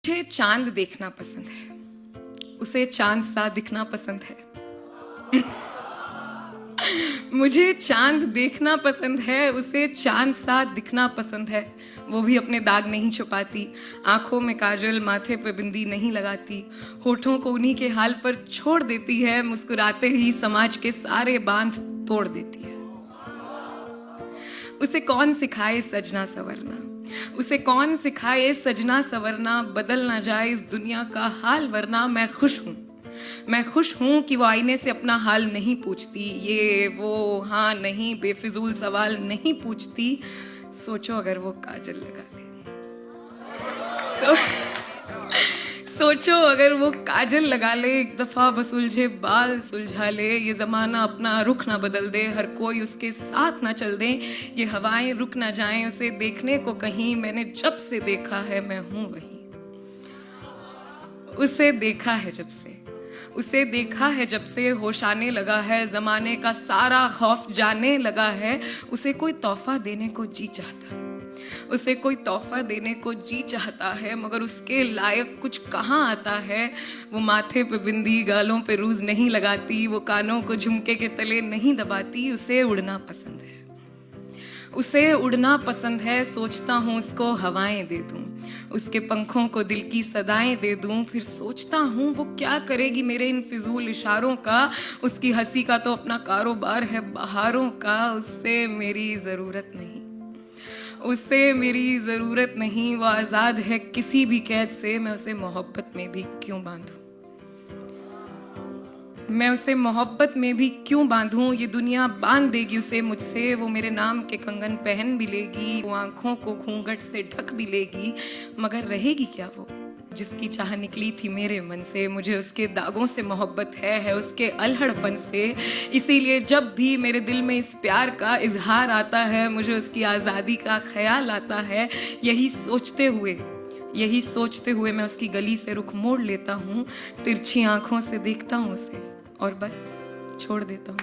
मुझे चांद देखना पसंद है, उसे चांद सा दिखना पसंद है। मुझे चांद देखना पसंद है, उसे चांद सा दिखना पसंद है। वो भी अपने दाग नहीं छुपाती, आंखों में काजल, माथे पे बिंदी नहीं लगाती, होठों को उन्हीं के हाल पर छोड़ देती है, मुस्कुराते ही समाज के सारे बांध तोड़ देती है। उसे कौन सिखाए सजना संवरना, उसे कौन सिखाए सजना संवरना, बदल ना जाए इस दुनिया का हाल वरना। मैं खुश हूं कि वो आईने से अपना हाल नहीं पूछती, ये वो हाँ नहीं बेफिजूल सवाल नहीं पूछती। सोचो अगर वो काजल लगा ले, सोचो अगर वो काजल लगा ले, एक दफा बस उलझे बाल सुलझा ले, ये जमाना अपना रुख ना बदल दे, हर कोई उसके साथ ना चल दे, ये हवाएं रुक ना जाएं उसे देखने को कहीं। मैंने जब से देखा है मैं हूं वहीं, उसे देखा है जब से, उसे देखा है जब से, होश आने लगा है, जमाने का सारा खौफ जाने लगा है। उसे कोई तोहफा देने को जी चाहता है, उसे कोई तोहफा देने को जी चाहता है, मगर उसके लायक कुछ कहाँ आता है। वो माथे पे बिंदी, गालों पे रूज नहीं लगाती, वो कानों को झुमके के तले नहीं दबाती। उसे उड़ना पसंद है, उसे उड़ना पसंद है। सोचता हूँ उसको हवाएं दे दूं, उसके पंखों को दिल की सदाएं दे दूं, फिर सोचता हूँ वो क्या करेगी मेरे इन फिजूल इशारों का। उसकी हंसी का तो अपना कारोबार है बहारों का। उससे मेरी जरूरत नहीं, उससे मेरी जरूरत नहीं, वो आजाद है किसी भी कैद से। मैं उसे मोहब्बत में भी क्यों बांधूं, मैं उसे मोहब्बत में भी क्यों बांधूं। ये दुनिया बांध देगी उसे मुझसे, वो मेरे नाम के कंगन पहन भी लेगी, वो आंखों को घूंघट से ढक भी लेगी, मगर रहेगी क्या वो जिसकी चाह निकली थी मेरे मन से। मुझे उसके दागों से मोहब्बत है उसके अल्हड़पन से। इसीलिए जब भी मेरे दिल में इस प्यार का इजहार आता है, मुझे उसकी आज़ादी का ख्याल आता है। यही सोचते हुए मैं उसकी गली से रुख मोड़ लेता हूँ, तिरछी आंखों से देखता हूँ उसे और बस छोड़ देता हूँ।